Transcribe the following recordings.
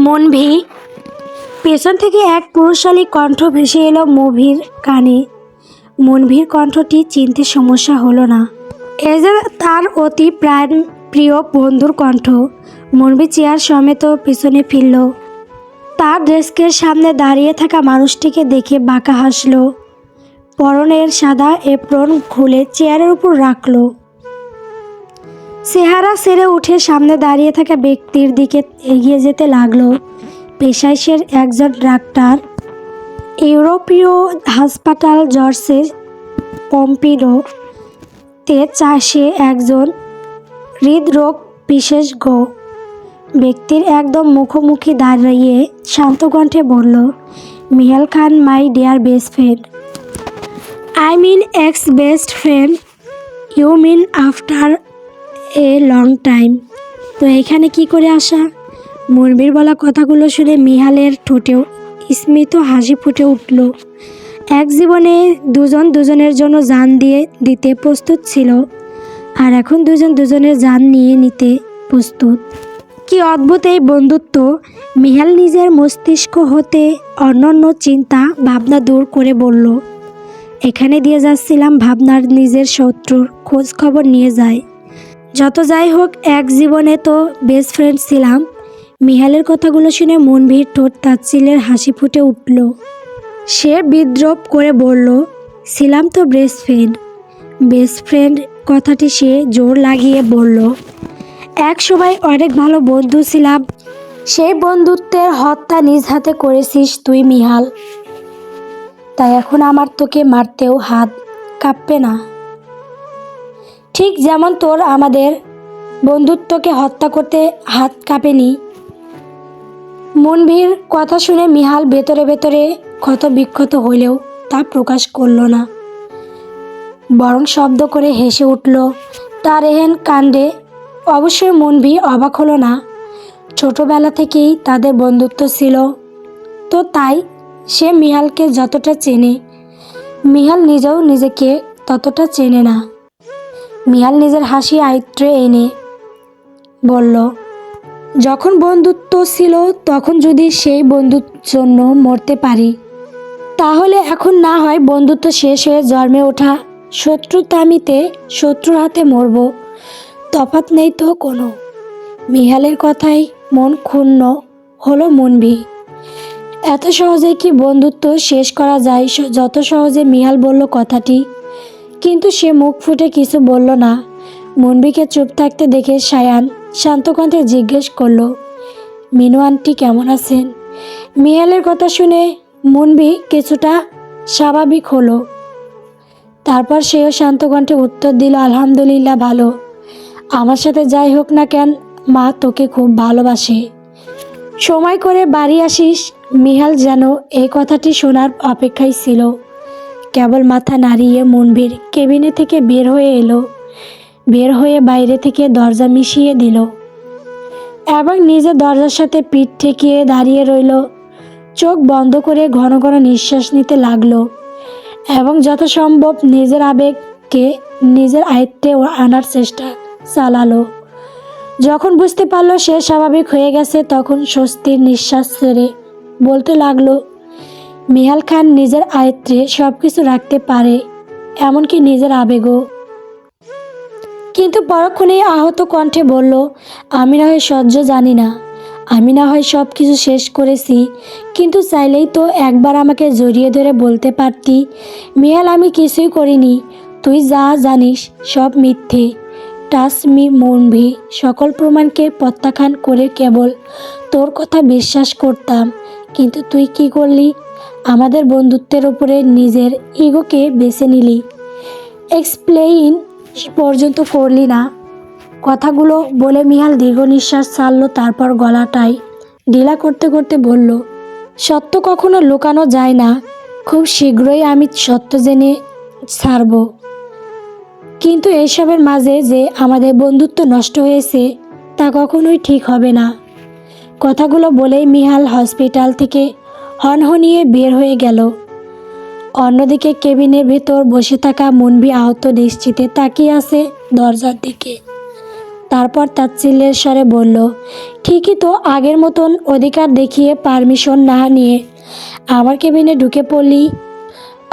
মনভি। পেছন থেকে এক পুরুষালী কণ্ঠ ভেসে এলো মুভির কানে। মনভির কণ্ঠটি চিনতে সমস্যা হলো না। এ যে তার অতি প্রাণ প্রিয় বন্ধুর কণ্ঠ। মনভি চেয়ার সমেত পিছনে ফিরল। তার ডেস্কের সামনে দাঁড়িয়ে থাকা মানুষটিকে দেখে বাঁকা হাসল। পরনের সাদা এপ্রন খুলে চেয়ারের উপর রাখল। চেহারা সেরে উঠে সামনে দাঁড়িয়ে থাকা ব্যক্তির দিকে এগিয়ে যেতে লাগলো। পেশায় সে একজন ডাক্তার। ইউরোপীয় হাসপাতাল জর্জে পম্পিডো-তে সে একজন হৃদরোগ বিশেষজ্ঞ ব্যক্তির একদম মুখোমুখি দাঁড়িয়ে শান্ত কণ্ঠে বলল, Mihal Khan, my dear best friend. I mean ex best friend. You mean after a long time. তো এখানে কি করে আসা? মনভির বলা কথাগুলো শুনে মিহালের ঠোঁটেও স্মিত হাসি ফুটে উঠল। এক জীবনে দুজন দুজনের জন্য জান দিতে প্রস্তুত ছিল, আর এখন দুজন দুজনের জান নিয়ে নিতে প্রস্তুত। কি অদ্ভুত এই বন্ধুত্ব! মিহাল নিজের মস্তিষ্ক হতে অন্যান্য চিন্তা ভাবনা দূর করে বলল, এখানে দিয়ে যাচ্ছিলাম ভাবনার নিজের শত্রুর খোঁজ খবর নিয়ে যায়। যত যাই হোক, এক জীবনে তো বেস্ট ফ্রেন্ড ছিলাম। মিহালের কথাগুলো শুনে মনভির ঠোঁট তাচ্ছিল্যের হাসি ফুটে উঠল। সে বিদ্রূপ করে বলল, ছিলাম তো বেস্ট ফ্রেন্ড। বেস্ট ফ্রেন্ড কথাটি সে জোর লাগিয়ে বলল, এক সময় অনেক ভালো বন্ধু ছিলাম। সেই বন্ধুত্বের হত্যা নিজ হাতে করেছিস তুই মিহাল। তাই এখন আমার তোকে মারতেও হাত কাঁপবে না, ঠিক যেমন তোর আমাদের বন্ধুত্বকে হত্যা করতে হাত কাঁপেনি। মনভির কথা শুনে মিহাল ভেতরে ভেতরে ক্ষত বিক্ষত হইলেও তা প্রকাশ করল না, বরং শব্দ করে হেসে উঠল। তার এহেন কাণ্ডে অবশ্যই মনভি অবাক হলো না। ছোটবেলা থেকেই তাদের বন্ধুত্ব ছিল, তো তাই সে মিহালকে যতটা চেনে, মিহাল নিজেও নিজেকে ততটা চেনে না। মিহাল নিজের হাসি আয়ত্তে এনে বলল, যখন বন্ধুত্ব ছিল তখন যদি সেই বন্ধুর জন্য মরতে পারি, তাহলে এখন না হয় বন্ধুত্ব শেষ হয়ে জন্মে ওঠা শত্রুতামিতে শত্রুর হাতে মরব। তফাৎ নেই তো কোনো। মিহালের কথায় মন ক্ষুণ্ণ হলো মনভি। এত সহজে কি বন্ধুত্ব শেষ করা যায়? যত সহজে মিহাল বলল কথাটি, কিন্তু সে মুখ ফুটে কিছু বলল না। মনভিকে চুপ থাকতে দেখে সায়ান শান্ত কণ্ঠে জিজ্ঞেস করল, মিনু আন্টি কেমন আছেন? মিহালের কথা শুনে মনভি কিছুটা স্বাভাবিক হলো। তারপর সেও শান্ত কণ্ঠে উত্তর দিল, আলহামদুলিল্লাহ ভালো। আমার সাথে যাই হোক না কেন, মা তোকে খুব ভালোবাসে। সময় করে বাড়ি আসিস। মিহাল যেন এই কথাটি শোনার অপেক্ষায় ছিল। কেবল মাথা নাড়িয়ে মনভির কেবিনে থেকে বের হয়ে এলো। বের হয়ে বাইরে থেকে দরজা মিশিয়ে দিল এবং নিজে দরজার সাথে পিঠ ঠেকিয়ে দাঁড়িয়ে রইল। চোখ বন্ধ করে ঘন ঘন নিঃশ্বাস নিতে লাগলো এবং যথাসম্ভব নিজের আবেগকে নিজের আয়ত্তে আনার চেষ্টা চালালো। যখন বুঝতে পারলো সে স্বাভাবিক হয়ে গেছে, তখন স্বস্তির নিঃশ্বাস ছেড়ে বলতে লাগলো, মিহাল খান নিজের আয়ত্তে সব কিছু রাখতে পারে, এমনকি নিজের আবেগও। কিন্তু পরক্ষণেই আহত কণ্ঠে বলল, আমি না হয় সহ্য জানি না, আমি না হয় সব কিছু শেষ করেছি, কিন্তু চাইলেই তো একবার আমাকে জড়িয়ে ধরে বলতে পারতি, মিহাল আমি কিছুই করিনি, তুই যা জানিস সব মিথ্যে। Touch me Manvi. সকল প্রমাণকে প্রত্যাখ্যান করে কেবল তোর কথা বিশ্বাস করতাম, কিন্তু তুই কি করলি? আমাদের বন্ধুত্বের উপরে নিজের ইগোকে বেছে নিলি। এক্সপ্লেইন পর্যন্ত করলি না। কথাগুলো বলে মিহাল দীর্ঘ নিঃশ্বাস ছাড়ল। তারপর গলাটাই ঢিলা করতে করতে বলল, সত্য কখনো লুকানো যায় না। খুব শীঘ্রই আমি সত্য জেনে ছাড়ব, কিন্তু এইসবের মাঝে যে আমাদের বন্ধুত্ব নষ্ট হয়েছে তা কখনোই ঠিক হবে না। কথাগুলো বলেই মিহাল হসপিটাল থেকে হনহনিয়ে বের হয়ে গেল। অন্যদিকে কেবিনের ভেতর বসে থাকা মনভি আহত দৃষ্টিতে তাকিয়ে আছে দরজার দিকে। তারপর তাচ্ছিল্যের স্বরে বলল, ঠিকই তো, আগের মতন অধিকার দেখিয়ে পারমিশন না নিয়ে আমার কেবিনে ঢুকে পড়লি,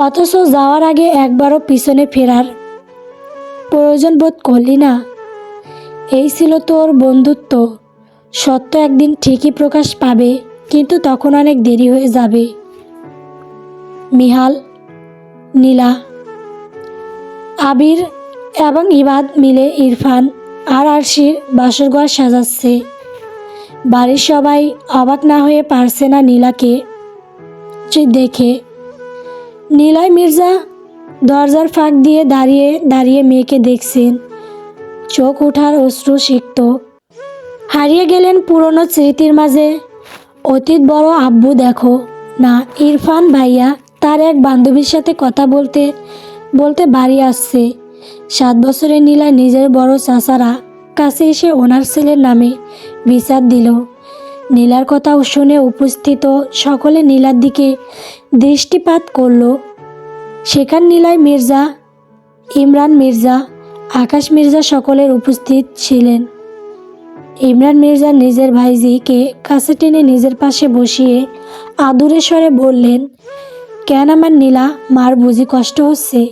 অথচ যাওয়ার আগে একবারও পিছনে ফেরার প্রয়োজন বোধ করলি না। এই ছিল তোর বন্ধুত্ব। সত্য একদিন ঠিকই প্রকাশ পাবে, কিন্তু তখন অনেক দেরি হয়ে যাবে। মিহাল, নীলা, আবির এবং ইবাদ মিলে ইরফান আর আরশির বাসরঘর সাজাচ্ছে। বাড়ির সবাই অবাক না হয়ে পারছে না নীলাকে দেখে। নীলাই মির্জা দরজার ফাঁক দিয়ে দাঁড়িয়ে দাঁড়িয়ে মেয়েকে দেখছেন। চোখ ওঠার অশ্রু সিক্ত। হারিয়ে গেলেন পুরনো স্মৃতির মাঝে। অতীত বড় আব্বু দেখো না, ইরফান ভাইয়া তার এক বান্ধবীর সাথে কথা বলতে বলতে বাড়ি আসছে। 7 বছরের নীলা নিজের বড় চাচারা কাছে এসে ওনার ছেলের নামে বিচার দিল। নীলার কথা শুনে উপস্থিত সকলে নীলার দিকে দৃষ্টিপাত করল। সেখানে নীলাই মির্জা, ইমরান মির্জা, আকাশ মির্জা সকলের উপস্থিত ছিলেন। ইমরান মির্জা নিজের ভাইজিকে কাছে টেনে নিজের পাশে বসিয়ে আদুরে স্বরে বললেন, কেন আমার নীলা, মার বুঝি কষ্ট হচ্ছে?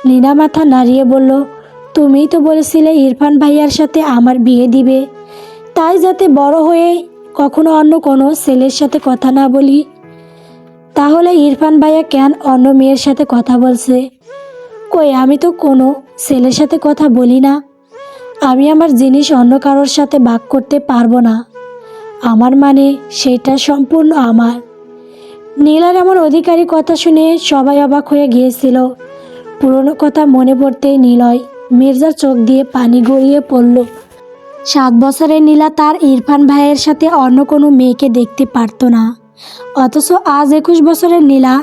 নীলা মাথা নাড়িয়ে বলল, তুমিই তো বলেছিলে ইরফান ভাইয়ার সাথে আমার বিয়ে দিবে, তাই যাতে বড় হয়ে কখনো অন্য কোনো ছেলের সাথে কথা না বলি। তাহলে ইরফান ভাইয়া কেন অন্য মেয়ের সাথে কথা বলছে? কই, আমি তো কোনো ছেলের সাথে কথা বলি না। আমি আমার জিনিস অন্য কারোর সাথে ভাগ করতে পারবো না। আমার মানে সেটা সম্পূর্ণ আমার। নীলার আমার অধিকারী কথা শুনে সবাই অবাক হয়ে গিয়েছিল। পুরনো কথা মনে পড়তেই নিলয় মির্জার চোখ দিয়ে পানি গড়িয়ে পড়ল। 7 বছরের নীলা তার ইরফান ভাইয়ের সাথে অন্য কোনো মেয়েকে দেখতে পারতো না, অথচ আজ 21 বছরের নীলা।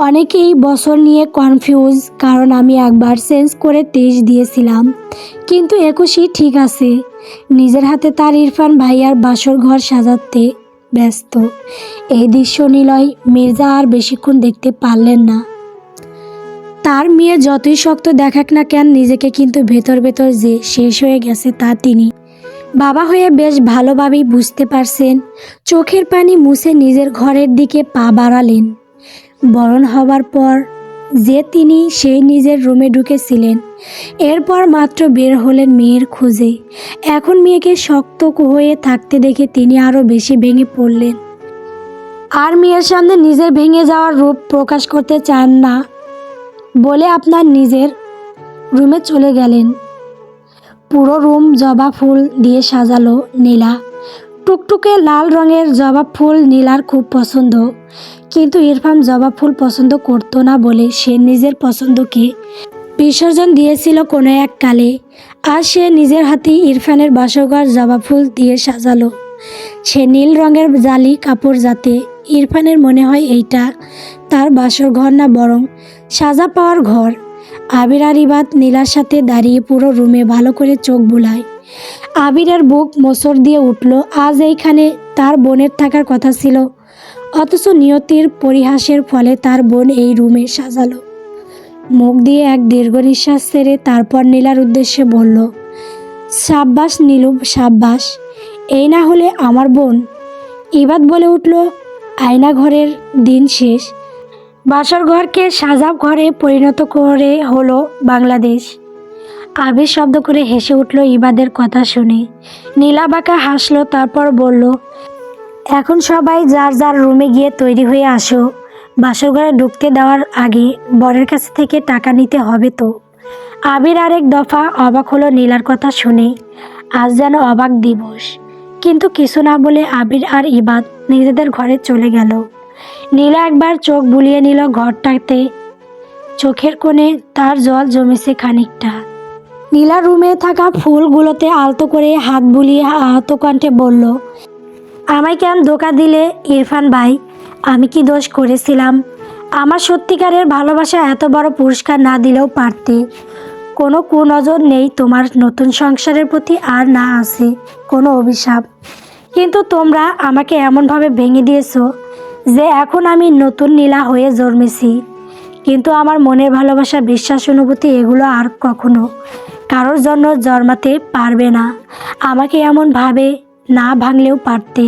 অনেকেই বছর নিয়ে কনফিউজ, কারণ আমি একবার চেঞ্জ করে 23 দিয়েছিলাম, কিন্তু 21ই ঠিক আছে। নিজের হাতে তার ইরফান ভাইয়ার বাসর ঘর সাজাতে ব্যস্ত। এই দৃশ্য নিলয় মির্জা আর বেশিক্ষণ দেখতে পারলেন না। তার মেয়ে যতই শক্ত দেখাক না কেন, নিজেকে কিন্তু ভেতর ভেতর যে শেষ হয়ে গেছে তা তিনি বাবা হয়ে বেশ ভালোভাবেই বুঝতে পারছেন। চোখের পানি মুছে নিজের ঘরের দিকে পা বাড়ালেন। বরণ হবার পর যে তিনি সেই নিজের রুমে ঢুকেছিলেন, এরপর মাত্র বের হলেন মেয়ের খোঁজে। এখন মেয়েকে শক্ত হয়ে থাকতে দেখে তিনি আরও বেশি ভেঙে পড়লেন। আর মেয়ের সামনে নিজের ভেঙে যাওয়ার রূপ প্রকাশ করতে চান না বলে আপনার নিজের রুমে চলে গেলেন। পুরো রুম জবা ফুল দিয়ে সাজালো নীলা। টুকটুকে লাল রঙের জবা ফুল নীলার খুব পছন্দ, কিন্তু ইরফান জবা ফুল পছন্দ করতো না বলে সে নিজের পছন্দকে বিসর্জন দিয়েছিল কোনো এক কালে। আর সে নিজের হাতেই ইরফানের বাসরঘর জবা ফুল দিয়ে সাজালো। সে নীল রঙের জালি কাপড়, যাতে ইরফানের মনে হয় এইটা তার বাসর ঘর না, বরং সাজা পাওয়ার ঘর। আবির আর ইবাদ নীলার সাথে দাঁড়িয়ে পুরো রুমে ভালো করে চোখ বুলায়। আবিরের বুক মোচড় দিয়ে উঠল। আজ এইখানে তার বোনের থাকার কথা ছিল, অথচ নিয়তির পরিহাসের ফলে তার বোন এই রুমে সাজালো। মুখ দিয়ে এক দীর্ঘ নিঃশ্বাস ছেড়ে তারপর নীলার উদ্দেশ্যে বলল, সাব্বাস নীলু, সাব্বাস। এই না হলে আমার বোন। ইবাদ বলে উঠল, আয়না ঘরের দিন শেষ, বাসর ঘরকে সাজাব ঘরে পরিণত করে হলো বাংলাদেশ। আবির শব্দ করে হেসে উঠল ইবাদের কথা শুনে। নীলা বাঁকা হাসলো, তারপর বলল, এখন সবাই যার যার রুমে গিয়ে তৈরি হয়ে আসো। বাসর ঘরে ঢুকতে দেওয়ার আগে বরের কাছ থেকে টাকা নিতে হবে তো। আবির আরেক দফা অবাক হলো নীলার কথা শুনে। আজ যেন অবাক দিবস। কিন্তু কিছু না বলে আবির আর ইবাদ নিজেদের ঘরে চলে গেল। নীলা একবার চোখ বুলিয়ে নিল ঘরটাতে। চোখের কোণে তার জল জমেছে খানিকটা। নীলা রুমে থাকা ফুলগুলোতে আলতো করে হাত বুলিয়ে আহত কণ্ঠে বলল, আমায় কেন ধোঁকা দিলে ইরফান ভাই? আমি কি দোষ করেছিলাম? আমার সত্যিকারের ভালোবাসা এত বড় পুরস্কার না দিলেও পারতে। কোনো কুনজর নেই তোমার নতুন সংসারের প্রতি, আর না আছে কোনো অভিশাপ। কিন্তু তোমরা আমাকে এমনভাবে ভেঙে দিয়েছো যে এখন আমি নতুন নীলা হয়ে জন্মেছি। কিন্তু আমার মনের ভালোবাসা, বিশ্বাস, অনুভূতি এগুলো আর কখনো কারোর জন্য জন্মাতে পারবে না। আমাকে এমনভাবে না ভাঙলেও পারতে।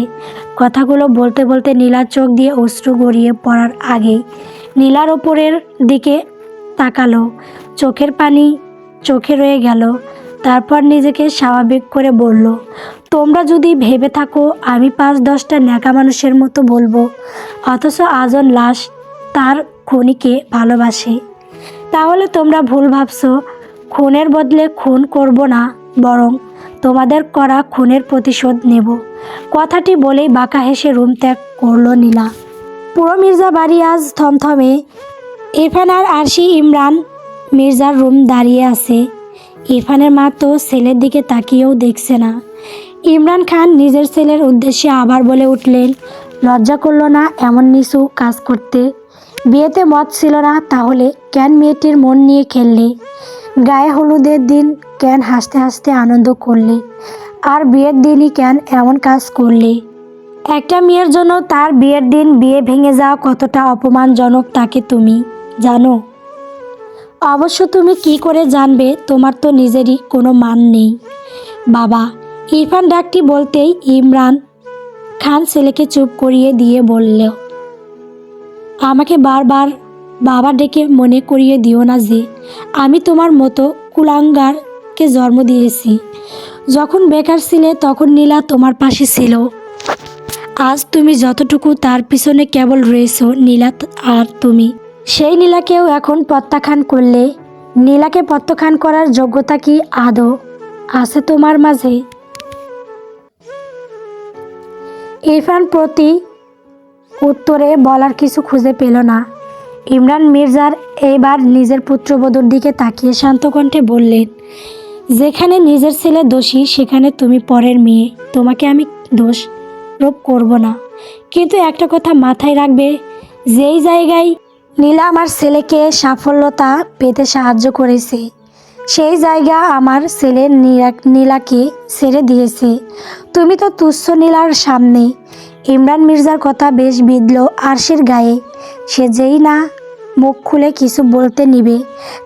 কথাগুলো বলতে বলতে নীলার চোখ দিয়ে অশ্রু গড়িয়ে পড়ার আগেই নীলার ওপরের দিকে তাকালো। চোখের পানি চোখে রয়ে গেল। তারপর নিজেকে স্বাভাবিক করে বলল, তোমরা যদি ভেবে থাকো আমি 5-10টা ন্যাকা মানুষের মতো বলবো, অথচ আজন লাশ তার খুনিকে ভালোবাসে, তাহলে তোমরা ভুল ভাবছো। খুনের বদলে খুন করব না, বরং তোমাদের করা খুনের প্রতিশোধ নেব। কথাটি বলেই বাঁকা হেসে রুম ত্যাগ করলো নীলা। পুরো মির্জা বাড়ি আজ থমথমে। ইরফান আর আরশি ইমরান মির্জার রুম দাঁড়িয়ে আছে। ইরফানের মা তো ছেলের দিকে তাকিয়েও দেখছে না। ইমরান খান নিজের ছেলের উদ্দেশ্যে আবার বলে উঠলেন, লজ্জা করলো না এমন নিচু কাজ করতে? বিয়েতে মত ছিল না, তাহলে কেন মেয়েটির মন নিয়ে খেললে? গায়ে হলুদের দিন কেন হাসতে হাসতে আনন্দ করলে? আর বিয়ের দিনই কেন এমন কাজ করলে? একটা মেয়ের জন্য তার বিয়ের দিন বিয়ে ভেঙে যাওয়া কতটা অপমানজনক তাকে তুমি জানো? অবশ্য তুমি কি করে জানবে? তোমার তো নিজেরই কোনো মান নেই। বাবা! ইরফান ডাকটি বলতেই ইমরান খান ছেলেকে চুপ করিয়ে দিয়ে বলল, আমাকে বারবার বাবা ডেকে মনে করিয়ে দিও না যে আমি তোমার মতো কুলাঙ্গারকে জন্ম দিয়েছি। যখন বেকার ছিলে তখন নীলা তোমার পাশে ছিল। আজ তুমি যতটুকু তার পিছনে কেবল রয়েছো নীলা আর তুমি। সেই নীলাকেও এখন প্রত্যাখ্যান করলে। নীলাকে প্রত্যাখ্যান করার যোগ্যতা কি আদৌ আছে তোমার মাঝে? ইরফান প্রতি উত্তরে বলার কিছু খুঁজে পেল না। ইমরান মির্জার এইবার নিজের পুত্রবধূর দিকে তাকিয়ে শান্ত কণ্ঠে বললেন, যেখানে নিজের ছেলে দোষী সেখানে তুমি পরের মেয়ে। তোমাকে আমি দোষারোপ করব না, কিন্তু একটা কথা মাথায় রাখবে, যেই জায়গায় নীলা আমার ছেলেকে সাফল্যতা পেতে সাহায্য করেছে, সেই জায়গা আমার ছেলে নীলাকে ছেড়ে দিয়েছে। তুমি তো তুচ্ছ নীলার সামনে। ইমরান মির্জার কথা বেশ বিঁধল আরশির গায়ে। সে যেই না মুখ খুলে কিছু বলতে নিবে,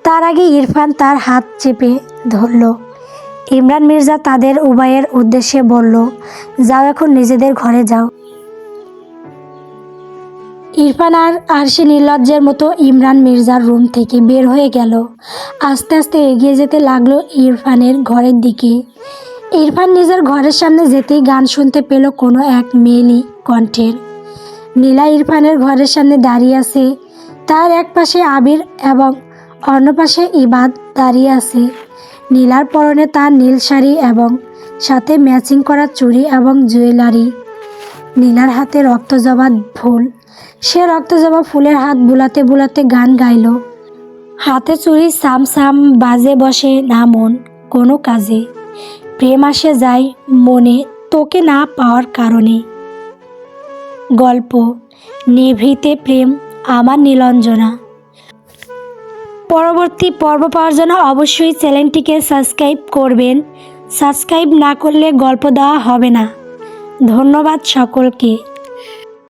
তার আগে ইরফান তার হাত চেপে ধরল। ইমরান মির্জা তাদের উভয়ের উদ্দেশ্যে বলল, যাও এখন নিজেদের ঘরে যাও। ইরফান আর আরশি নির্লজ্জের মতো ইমরান মির্জার রুম থেকে বের হয়ে গেল। আস্তে আস্তে এগিয়ে যেতে লাগলো ইরফানের ঘরের দিকে। ইরফান নিজের ঘরের সামনে যেতেই গান শুনতে পেল কোনো এক মেয়েলি কণ্ঠের। নীলা ইরফানের ঘরের সামনে দাঁড়িয়ে আছে। তার এক পাশে আবির এবং অন্য পাশে ইবাদ দাঁড়িয়ে আছে। নীলার পরনে তার নীল শাড়ি এবং সাথে ম্যাচিং করা চুড়ি এবং জুয়েলারি। নীলার হাতে রক্তজবা ফুল। সে রক্তজবা ফুলের হাত বুলাতে বুলাতে গান গাইল, হাতে চুড়ি সাম সাম বাজে বসে না মন কোনো কাজে, প্রেম আসে যায় মনে তোকে না পাওয়ার কারণে। গল্প নিভৃতে প্রেম আমার নীলাঞ্জনা। পরবর্তী পর্ব পাওয়ার জন্য অবশ্যই চ্যানেলটিকে সাবস্ক্রাইব করবেন। সাবস্ক্রাইব না করলে গল্প দেওয়া হবে না। ধন্যবাদ সকলকে।